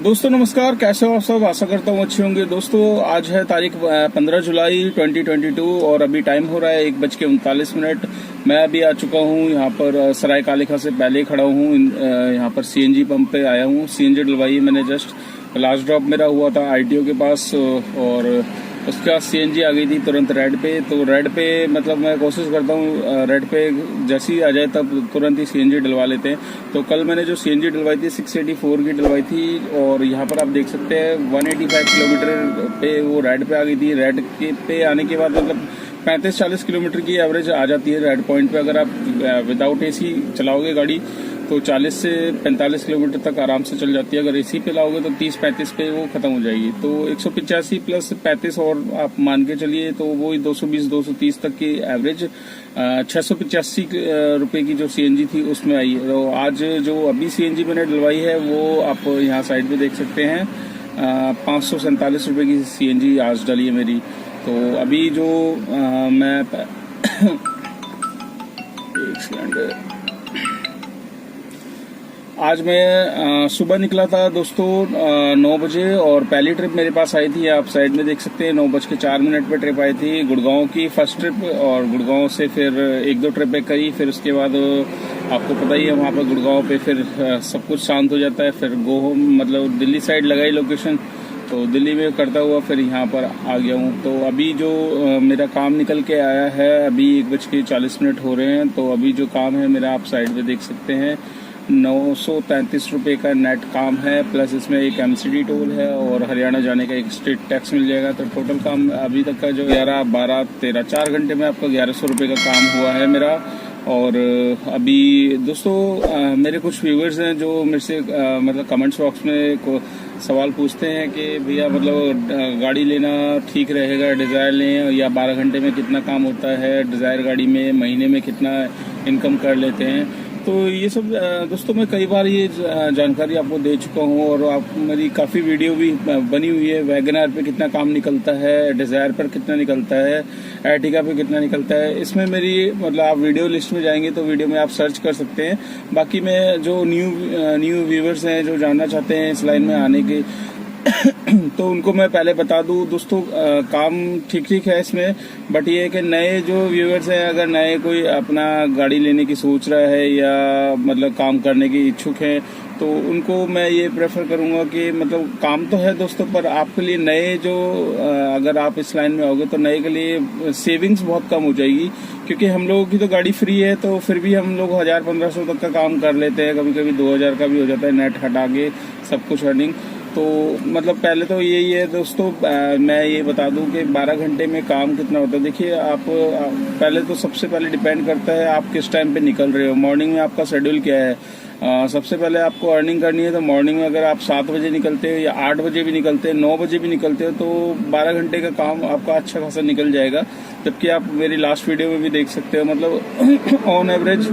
दोस्तों नमस्कार, कैसे हो आप सब। आशा करता हूँ अच्छे होंगे। दोस्तों आज है तारीख 15 जुलाई 2022 और अभी टाइम हो रहा है 1:39। मैं अभी आ चुका हूँ यहाँ पर सराय काले खां से पहले खड़ा हूँ। यहाँ पर सीएनजी पंप पे आया हूँ। सीएनजी डलवाई मैंने। जस्ट लास्ट ड्रॉप मेरा हुआ था आरटीओ के पास और उसके बाद सीएनजी आ गई थी तुरंत रेड पे। तो रेड पे मतलब मैं कोशिश करता हूँ रेड पे जैसे ही आ जाए तब तुरंत ही सीएनजी डलवा लेते हैं। तो कल मैंने जो सीएनजी डलवाई थी 684 की डलवाई थी और यहाँ पर आप देख सकते हैं 185 किलोमीटर पे वो रेड पे आ गई थी। रेड पे आने के बाद मतलब 35-40 किलोमीटर की एवरेज आ जाती है रेड पॉइंट पे। अगर आप विदाउट एसी चलाओगे गाड़ी तो 40 से 45 किलोमीटर तक आराम से चल जाती है। अगर एसी पे लाओगे तो 30-35 पे वो खत्म हो जाएगी। तो 185 प्लस 35 और आप मान के चलिए तो वो 220-230 तक की एवरेज 685 रुपए की जो सीएनजी थी उसमें आई है। तो आज जो अभी सीएनजी मैंने डलवाई है वो आप यहाँ साइड पे देख सकते हैं 547 रुपए की सीएनजी आज डली है मेरी। तो अभी जो मैं एक सेकंड, आज मैं सुबह निकला था दोस्तों 9 बजे और पहली ट्रिप मेरे पास आई थी। आप साइड में देख सकते हैं 9:04 पे ट्रिप आई थी गुड़गांव की फर्स्ट ट्रिप। और गुड़गांव से फिर 1-2 ट्रिपें करी। फिर उसके बाद आपको पता ही है वहाँ पर गुड़गांव पे फिर सब कुछ शांत हो जाता है। फिर गो होम मतलब दिल्ली साइड लगाई लोकेशन, तो दिल्ली में करता हुआ फिर यहाँ पर आ गया हूँ। तो अभी जो मेरा काम निकल के आया है अभी 1:40 हो रहे हैं। तो अभी जो काम है मेरा आप साइड में देख सकते हैं 933 रुपये का नेट काम है, प्लस इसमें एक एमसीडी टोल है और हरियाणा जाने का एक स्टेट टैक्स मिल जाएगा। तो टोटल काम अभी तक का जो 11, 12, 13, 4 घंटे में आपका 1100 रुपये का काम हुआ है मेरा। और अभी दोस्तों मेरे कुछ व्यूवर्स हैं जो मेरे से मतलब कमेंट्स बॉक्स में सवाल पूछते हैं कि भैया मतलब गाड़ी लेना ठीक रहेगा, डिज़ायर लें या 12 घंटे में कितना काम होता है डिज़ायर गाड़ी में, महीने में कितना इनकम कर लेते हैं। तो ये सब दोस्तों मैं कई बार ये जानकारी आपको दे चुका हूँ और आप मेरी काफ़ी वीडियो भी बनी हुई है। वैगनआर पे कितना काम निकलता है, डिज़ायर पर कितना निकलता है, एर्टिगा पे कितना निकलता है, इसमें मेरी मतलब आप वीडियो लिस्ट में जाएंगे तो वीडियो में आप सर्च कर सकते हैं। बाकी मैं जो न्यू व्यूवर्स हैं जो जानना चाहते हैं इस लाइन में आने के तो उनको मैं पहले बता दूं दोस्तों काम ठीक है इसमें। बट ये है कि नए जो व्यूअर्स हैं अगर नए कोई अपना गाड़ी लेने की सोच रहा है या मतलब काम करने की इच्छुक है तो उनको मैं ये प्रेफर करूंगा कि मतलब काम तो है दोस्तों, पर आपके लिए नए जो अगर आप इस लाइन में आओगे तो नए के लिए सेविंग्स बहुत कम हो जाएगी। क्योंकि हम लोगों की तो गाड़ी फ्री है तो फिर भी हम लोग 1000-1500 तक का काम कर लेते हैं, कभी कभी 2000 का भी हो जाता है नेट हटा के सब कुछ अर्निंग। तो मतलब पहले तो यही है दोस्तों मैं ये बता दूं कि 12 घंटे में काम कितना होता है। देखिए आप पहले तो सबसे पहले डिपेंड करता है आप किस टाइम पे निकल रहे हो, मॉर्निंग में आपका शेड्यूल क्या है। सबसे पहले आपको अर्निंग करनी है तो मॉर्निंग में अगर आप 7 बजे निकलते हो या 8 बजे भी निकलते हो, 9 बजे भी निकलते हो तो 12 घंटे का काम आपका अच्छा खासा निकल जाएगा। जबकि आप मेरी लास्ट वीडियो में भी देख सकते हो मतलब ऑन एवरेज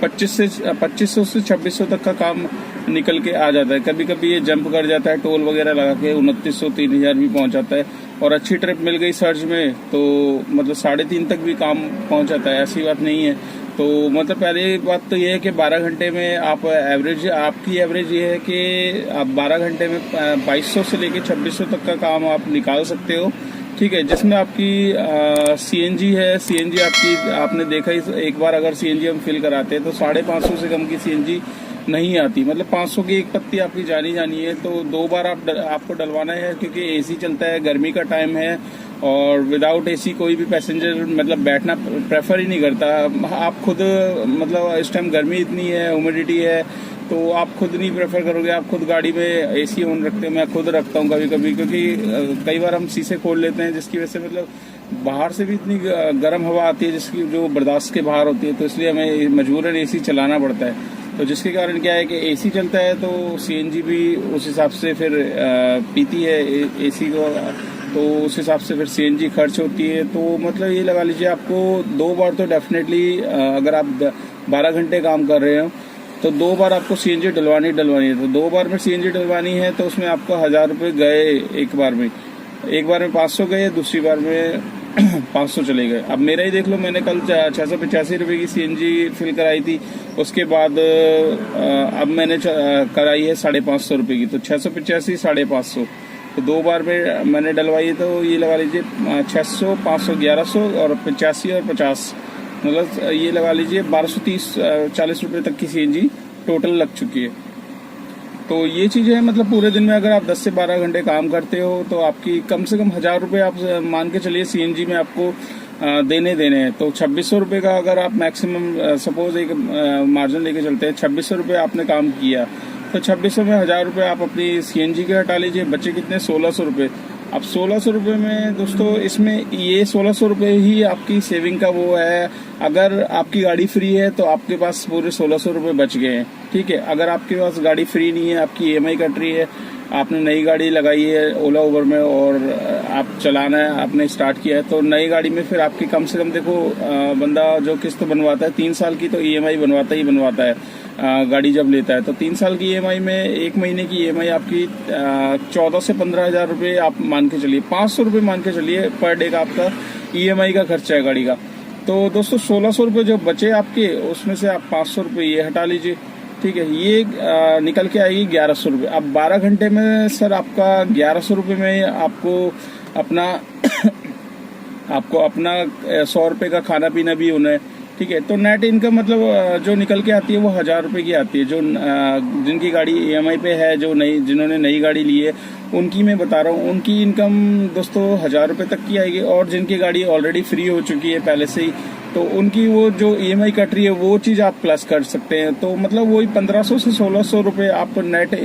2500 से 2600 तक का काम निकल के आ जाता है। कभी कभी ये जंप कर जाता है टोल वगैरह लगा के 2900-3000 भी पहुंच जाता है। और अच्छी ट्रिप मिल गई सर्च में तो मतलब 3.5 तक भी काम पहुंच जाता है, ऐसी बात नहीं है। तो मतलब पहली बात तो ये है कि 12 घंटे में आप एवरेज आपकी एवरेज ये है कि आप 12 घंटे में 2200 से लेके 2600 तक का काम आप निकाल सकते हो। ठीक है, जिसमें आपकी सीएनजी है। सीएनजी आपकी आपने देखा ही एक बार अगर सीएनजी हम फिल कराते हैं तो 550 से कम की सीएनजी नहीं आती। मतलब 500 की एक पत्ती आपकी जानी है। तो 2 बार आपको डलवाना है क्योंकि एसी चलता है, गर्मी का टाइम है और विदाउट एसी कोई भी पैसेंजर मतलब बैठना प्रेफर ही नहीं करता। आप खुद मतलब इस टाइम गर्मी इतनी है, ह्यूमिडिटी है तो आप खुद नहीं प्रेफर करोगे। आप खुद गाड़ी में एसी ऑन रखते हैं, मैं खुद रखता हूँ कभी कभी, क्योंकि कई बार हम शीशे खोल लेते हैं जिसकी वजह से मतलब बाहर से भी इतनी गर्म हवा आती है जिसकी जो बर्दाश्त के बाहर होती है। तो इसलिए हमें मजबूरन एसी चलाना पड़ता है। तो जिसके कारण क्या है कि एसी चलता है तो सीएनजी भी उस हिसाब से फिर पीती है एसी को, तो उस हिसाब से फिर सीएनजी खर्च होती है। तो मतलब ये लगा लीजिए आपको 2 बार तो डेफिनेटली अगर आप 12 घंटे काम कर रहे हो तो 2 बार आपको सीएनजी डलवानी है। तो 2 बार में सीएनजी डलवानी है तो उसमें आपको 1000 रुपये गए एक बार में 500 गए, दूसरी बार में 500 चले गए। अब मेरा ही देख लो, मैंने कल 685 रुपये की सीएनजी फिल कराई थी, उसके बाद अब मैंने कराई है 550 रुपये की, तो 685 550, तो 2 बार में मैंने डलवाई है। तो ये लगा लीजिए 600 500 1100 और 85 और 50, मतलब ये लगा लीजिए 1230-40 रुपये तक की सीएनजी टोटल लग चुकी है। तो ये चीज़ है, मतलब पूरे दिन में अगर आप 10 से 12 घंटे काम करते हो तो आपकी कम से कम 1000 रुपये आप मान के चलिए सीएनजी में आपको देने हैं। तो 2600 रुपये का अगर आप मैक्सिमम सपोज एक मार्जिन लेके चलते हैं, 2600 रुपये आपने काम किया, तो 2600 में 1000 रुपये आप अपनी सीएनजी के हटा लीजिए, बच्चे कितने 1600 रुपये। अब 1600 रुपये में दोस्तों, इसमें ये 1600 रुपये ही आपकी सेविंग का वो है। अगर आपकी गाड़ी फ्री है तो आपके पास पूरे 1600 रुपये बच गए हैं, ठीक है। अगर आपके पास गाड़ी फ्री नहीं है, आपकी ईएमआई कट रही है, आपने नई गाड़ी लगाई है ओला उबर में और आप चलाना है, आपने स्टार्ट किया है, तो नई गाड़ी में फिर आपकी कम से कम देखो, बंदा जो किस्त बनवाता है 3 साल की तो ईएमआई बनवाता है गाड़ी जब लेता है, तो 3 साल की ईएमआई में 1 महीने की ईएमआई आपकी 14 से 15 हज़ार रुपये आप मान के चलिए, 500 रुपये मान के चलिए पर डे का आपका ईएमआई का खर्चा है गाड़ी का। तो दोस्तों 1600 रुपये जो बचे आपके, उसमें से आप 500 रुपये ये हटा लीजिए, ठीक है। ये निकल के आएगी 1100 रुपये। अब 12 घंटे में सर आपका 1100 रुपये में आपको अपना आपको अपना 100 रुपये का खाना पीना भी होना है, ठीक है। तो नेट इनकम मतलब जो निकल के आती है वो 1000 रुपये की आती है। जो जिनकी गाड़ी ईएमआई पे है, जिन्होंने नई गाड़ी ली है, उनकी मैं बता रहा हूँ, उनकी इनकम दोस्तों 1000 रुपये तक की आएगी। और जिनकी गाड़ी ऑलरेडी फ्री हो चुकी है पहले से ही, तो उनकी वो जो ईएमआई कट रही है वो चीज़ आप प्लस कर सकते हैं। तो मतलब वही 1500 से 1600 रुपये आप नेट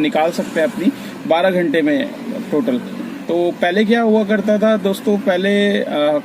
निकाल सकते हैं अपनी 12 घंटे में टोटल। तो पहले क्या हुआ करता था दोस्तों, पहले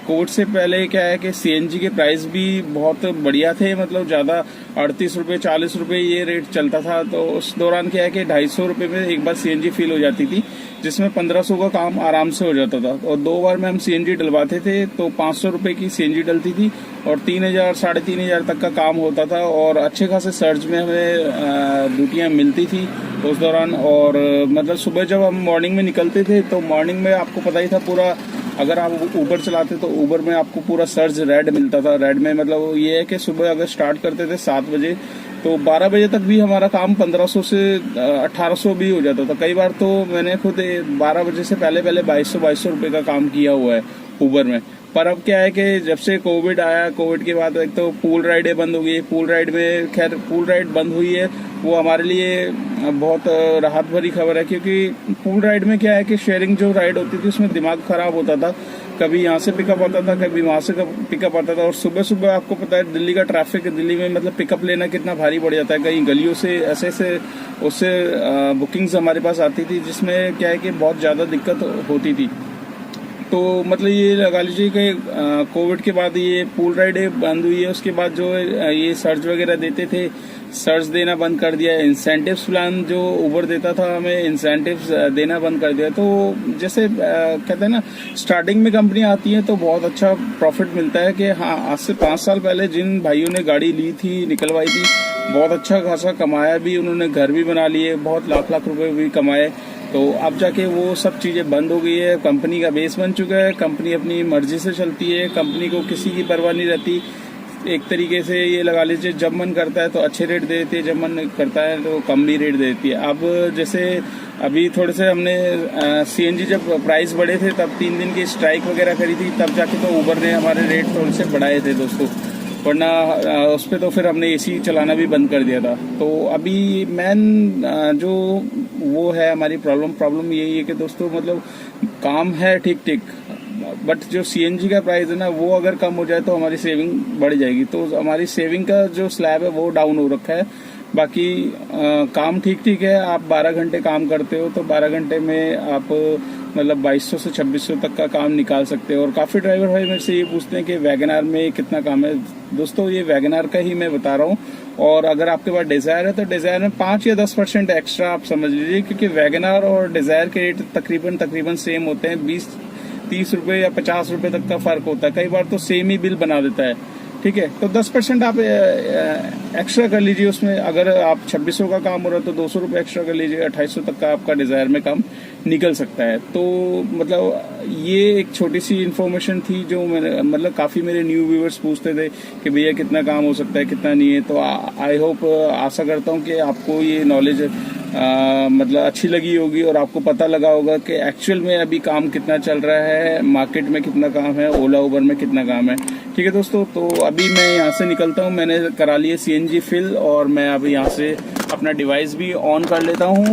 कोविड से पहले क्या है कि सीएनजी के प्राइस भी बहुत बढ़िया थे, मतलब ज़्यादा 38 रुपये 40 रुपये ये रेट चलता था। तो उस दौरान क्या है कि 250 रुपये में एक बार सीएनजी फिल हो जाती थी, जिसमें 1500 का काम आराम से हो जाता था। और 2 बार में हम सीएनजी डलवाते थे तो 500 रुपये की सीएनजी डलती थी और 3000 3500 तक का काम होता था। और अच्छे खासे सर्च में हमें ड्यूटियाँ मिलती थी उस दौरान। और मतलब सुबह जब हम मॉर्निंग में निकलते थे तो मॉर्निंग में आपको पता ही था पूरा, अगर आप ऊबर चलाते तो ऊबर में आपको पूरा सर्च रेड मिलता था। रेड में मतलब ये है कि सुबह अगर स्टार्ट करते थे 7 बजे तो 12 बजे तक भी हमारा काम 1500 से 1800 भी हो जाता था। कई बार तो मैंने खुद 12 बजे से पहले 2200 रुपये का काम किया हुआ है ऊबर में। पर अब क्या है कि जब से कोविड आया, कोविड के बाद एक तो पूल राइडें बंद हो गई। पूल राइड में खैर पूल राइड बंद हुई है, वो हमारे लिए बहुत राहत भरी खबर है, क्योंकि पूल राइड में क्या है कि शेयरिंग जो राइड होती थी उसमें दिमाग खराब होता था। कभी यहाँ से पिकअप आता था, कभी वहाँ से पिकअप आता था। और सुबह सुबह आपको पता है दिल्ली का ट्रैफिक, दिल्ली में मतलब पिकअप लेना कितना भारी पड़ जाता है। कहीं गलियों से ऐसे उससे बुकिंग्स हमारे पास आती थी, जिसमें क्या है कि बहुत ज़्यादा दिक्कत होती थी। तो मतलब ये लगा लीजिए कि कोविड के बाद ये पूल राइडें बंद हुई है। उसके बाद जो ये सर्च वगैरह देते थे, सर्च देना बंद कर दिया। इंसेंटिव्स प्लान जो ऊबर देता था हमें, इंसेंटिव्स देना बंद कर दिया। तो जैसे कहते हैं ना, स्टार्टिंग में कंपनी आती है तो बहुत अच्छा प्रॉफिट मिलता है कि हाँ, आज से 5 साल पहले जिन भाइयों ने गाड़ी ली थी, निकलवाई थी, बहुत अच्छा खासा कमाया भी उन्होंने, घर भी बना लिए, बहुत लाख रुपए भी कमाए। तो अब जाके वो सब चीज़ें बंद हो गई है। कंपनी का बेस बन चुका है, कंपनी अपनी मर्जी से चलती है, कंपनी को किसी की परवाह नहीं रहती। एक तरीके से ये लगा लीजिए, जब मन करता है तो अच्छे रेट दे देती है, जब मन करता है तो कम भी रेट दे देती है। अब जैसे अभी थोड़े से हमने सीएनजी जब प्राइस बढ़े थे तब 3 दिन की स्ट्राइक वगैरह करी थी, तब जाके तो ऊबर ने हमारे रेट थोड़े से बढ़ाए थे दोस्तों, वरना उस पर तो फिर हमने एसी चलाना भी बंद कर दिया था। तो अभी मेन जो वो है हमारी प्रॉब्लम यही है कि दोस्तों मतलब काम है ठीक, बट जो सीएनजी का प्राइस है ना, वो अगर कम हो जाए तो हमारी सेविंग बढ़ जाएगी। तो हमारी सेविंग का जो स्लैब है वो डाउन हो रखा है। बाकी काम ठीक है। आप 12 घंटे काम करते हो तो 12 घंटे में आप मतलब 2200 से 2600 तक का काम निकाल सकते हो। और काफ़ी ड्राइवर भाई मेरे से ये पूछते हैं कि वैगनआर में कितना काम है। दोस्तों ये वैगनआर का ही मैं बता रहा हूँ। और अगर आपके पास डिज़ायर है तो डिज़ायर में 5 या 10% एक्स्ट्रा आप समझ लीजिए, क्योंकि वैगनआर और डिज़ायर के रेट तकरीबन सेम होते हैं। 20-30 रुपये या 50 रुपये तक का फ़र्क होता है। कई बार तो सेम ही बिल बना देता है, ठीक है। तो 10% आप एक्स्ट्रा कर लीजिए उसमें। अगर आप 2600 का काम हो रहा है तो 200 रुपये एक्स्ट्रा कर लीजिए, 2800 तक का आपका डिज़ायर में काम निकल सकता है। तो मतलब ये एक छोटी सी इन्फॉर्मेशन थी जो मैंने मतलब काफ़ी मेरे न्यू व्यूअर्स पूछते थे कि भैया कितना काम हो सकता है कितना नहीं है। तो आई होप आशा करता हूँ कि आपको ये नॉलेज मतलब अच्छी लगी होगी और आपको पता लगा होगा कि एक्चुअल में अभी काम कितना चल रहा है, मार्केट में कितना काम है, ओला उबर में कितना काम है। ठीक है दोस्तों, तो अभी मैं यहाँ से निकलता हूँ। मैंने करा लिए CNG फिल और मैं अभी यहाँ से अपना डिवाइस भी ऑन कर लेता हूँ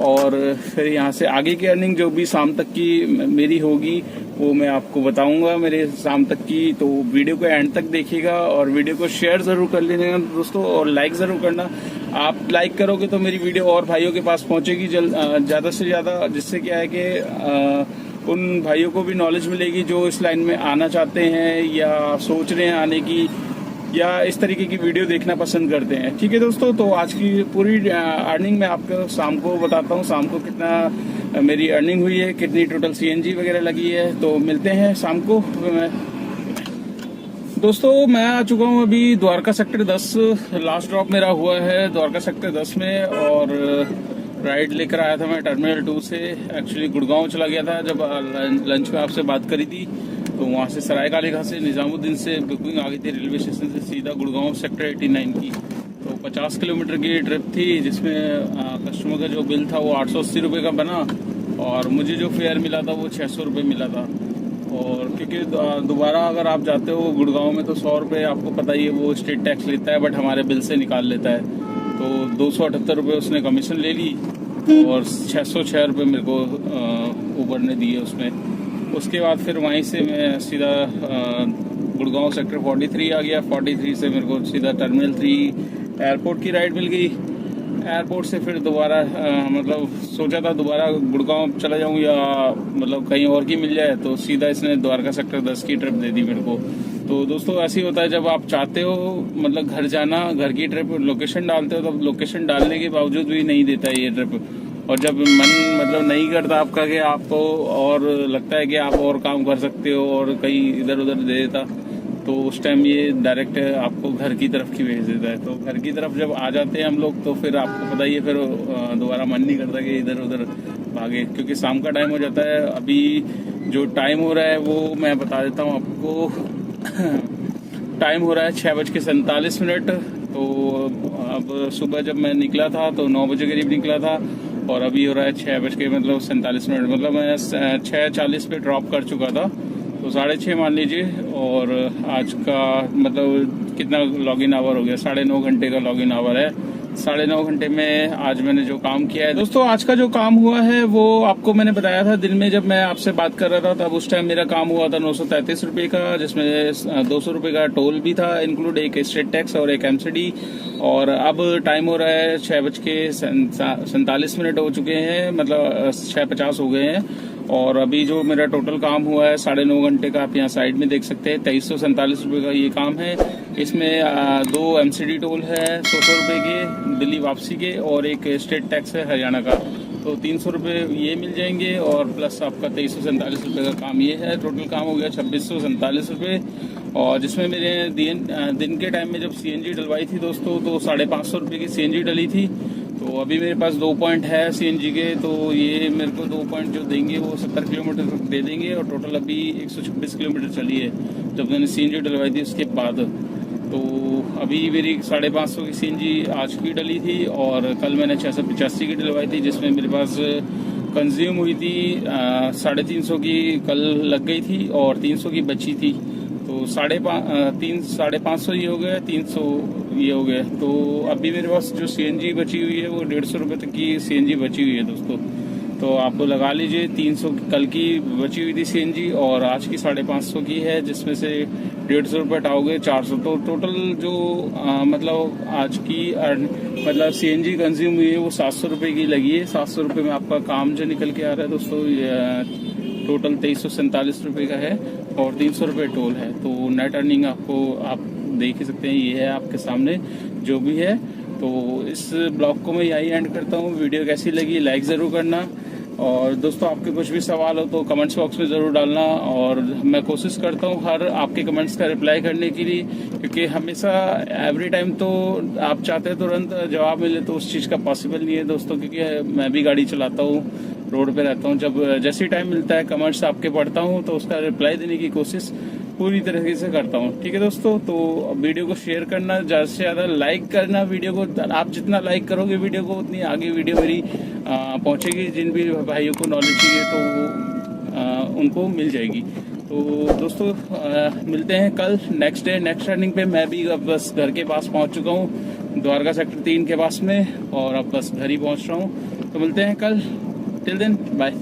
और फिर यहाँ से आगे की अर्निंग जो भी शाम तक की मेरी होगी वो मैं आपको बताऊंगा मेरे शाम तक की। तो वीडियो को एंड तक देखिएगा और वीडियो को शेयर जरूर कर लेना दोस्तों और लाइक जरूर करना। आप लाइक करोगे तो मेरी वीडियो और भाइयों के पास पहुंचेगी ज़्यादा से ज़्यादा, जिससे क्या है कि उन भाइयों को भी नॉलेज मिलेगी जो इस लाइन में आना चाहते हैं या सोच रहे हैं आने की या इस तरीके की वीडियो देखना पसंद करते हैं। ठीक है दोस्तों, तो आज की पूरी अर्निंग मैं आपको शाम को बताता हूँ, शाम को कितना मेरी अर्निंग हुई है, कितनी टोटल CNG वगैरह लगी है। तो मिलते हैं शाम को। दोस्तों मैं आ चुका हूँ अभी द्वारका सेक्टर 10, लास्ट ड्रॉप मेरा हुआ है द्वारका सेक्टर 10 में और राइड लेकर आया था मैं टर्मिनल 2 से। एक्चुअली गुड़गांव चला गया था जब लंच में आपसे बात करी थी, तो वहाँ से सरायकाली घाट से निजामुद्दीन से बुकिंग आ गई थी रेलवे स्टेशन से सीधा गुड़गांव सेक्टर 89 की। तो 50 किलोमीटर की ट्रिप थी जिसमें कस्टमर का जो बिल था वो 880 रुपये का बना और मुझे जो फेयर मिला था वो 600 रुपये मिला था। और क्योंकि दोबारा अगर आप जाते हो गुड़गांव में तो 100 रुपये आपको पता ही है वो स्टेट टैक्स लेता है, बट हमारे बिल से निकाल लेता है। तो 278 रुपये उसने कमीशन ले ली और 606 रुपये मेरे को ऊबर ने दिए उसमें। उसके बाद फिर वहीं से मैं सीधा गुड़गांव सेक्टर 43 आ गया। 43 से मेरे को सीधा टर्मिनल 3 एयरपोर्ट की राइड मिल गई। एयरपोर्ट से फिर दोबारा मतलब सोचा था दोबारा गुड़गांव चला जाऊं या मतलब कहीं और की मिल जाए, तो सीधा इसने द्वारका सेक्टर 10 की ट्रिप दे दी मेरे को। तो दोस्तों ऐसे ही होता है जब आप चाहते हो मतलब घर जाना, घर की ट्रिप लोकेशन डालते हो, तब लोकेशन डालने के बावजूद भी नहीं देता है ये ट्रिप। और जब मन मतलब नहीं करता आपका कि आपको और लगता है कि आप और काम कर सकते हो और कहीं इधर उधर दे देता, तो उस टाइम ये डायरेक्ट आपको घर की तरफ की भेज देता है। तो घर की तरफ जब आ जाते हैं हम लोग तो फिर आपको पता ही है फिर दोबारा मन नहीं करता कि इधर उधर भागे, क्योंकि शाम का टाइम हो जाता है। अभी जो टाइम हो रहा है वो मैं बता देता हूँ आपको। टाइम हो रहा है 6:47। तो अब सुबह जब मैं निकला था तो 9 बजे करीब निकला था और अभी हो रहा है 6:47, मतलब मैं 6:40 पे ड्रॉप कर चुका था, तो 6:30 मान लीजिए। और आज का मतलब कितना लॉगिन आवर हो गया, 9.5 घंटे का लॉगिन आवर है। 9.5 घंटे में आज मैंने जो काम किया है दोस्तों, आज का जो काम हुआ है वो आपको मैंने बताया था दिन में जब मैं आपसे बात कर रहा था, तब उस टाइम मेरा काम हुआ था 933 रुपये का, जिसमें 200 रुपये का टोल भी था इंक्लूड, एक स्टेट टैक्स और एक MCD। और अब टाइम हो रहा है 6:47 हो चुके हैं, मतलब 6:50 हो गए हैं। और अभी जो मेरा टोटल काम हुआ है 9.5 घंटे का, आप यहाँ साइड में देख सकते हैं 2347 रुपये का ये काम है। इसमें 2 MCD टोल है 100 रुपये के दिल्ली वापसी के और एक स्टेट टैक्स है हरियाणा का, तो 300 रुपये ये मिल जाएंगे और प्लस आपका 2347 रुपये का काम ये है। टोटल काम हो गया 2647 रुपये। और जिसमें मेरे दिन के टाइम में जब CNG डलवाई थी दोस्तों तो 550 रुपये की CNG डली थी। तो अभी मेरे पास 2 पॉइंट है CNG के, तो ये मेरे को 2 पॉइंट जो देंगे वो 70 किलोमीटर तक दे देंगे। और टोटल अभी 126 किलोमीटर चली है जब मैंने CNG डलवाई थी उसके बाद। तो अभी मेरी 550 की CNG आज की डली थी और कल मैंने 685 की डलवाई थी, जिसमें मेरे पास कंज्यूम हुई थी 350 की कल लग गई थी और 300 की बची थी। तो 550 ये हो गया, 300 ये हो गया। तो अभी मेरे पास जो CNG बची हुई है वो 150 रुपये तक की CNG बची हुई है दोस्तों। तो आप लगा लीजिए 300 कल की बची हुई थी CNG और आज की 550 की है, जिसमें से 150 रुपये हटाओगे 400। तो टोटल जो मतलब आज की मतलब CNG कंज्यूम हुई है वो 700 रुपये की लगी है। 700 रुपये में आपका काम जो निकल के आ रहा है दोस्तों, टोटल 2347 रुपये का है और 300 रुपये टोल है। तो नेट अर्निंग आपको आप देख ही सकते हैं, ये है आपके सामने जो भी है। तो इस ब्लॉग को मैं यही एंड करता हूँ। वीडियो कैसी लगी लाइक ज़रूर करना और दोस्तों आपके कुछ भी सवाल हो तो कमेंट्स बॉक्स में ज़रूर डालना और मैं कोशिश करता हूँ हर आपके कमेंट्स का रिप्लाई करने के लिए, क्योंकि हमेशा एवरी टाइम तो आप चाहते हैं तुरंत जवाब मिले तो उस चीज़ का पॉसिबल नहीं है दोस्तों, क्योंकि मैं भी गाड़ी चलाता हूँ रोड पे रहता हूँ। जब जैसे टाइम मिलता है कमेंट्स आपके पढ़ता हूँ तो उसका रिप्लाई देने की कोशिश पूरी तरीके से करता हूँ। ठीक है दोस्तों, तो वीडियो को शेयर करना, ज़्यादा से ज़्यादा लाइक करना वीडियो को। आप जितना लाइक करोगे वीडियो को उतनी आगे वीडियो मेरी पहुँचेगी। जिन भी भाइयों को नॉलेज चाहिए तो उनको मिल जाएगी। तो दोस्तों मिलते हैं कल नेक्स्ट डे नेक्स्ट रनिंग पे। मैं भी अब बस घर के पास पहुंच चुका हूं, द्वारका सेक्टर 3 के पास में, और अब बस घर ही पहुंच रहा हूं। तो मिलते हैं कल। Till then bye.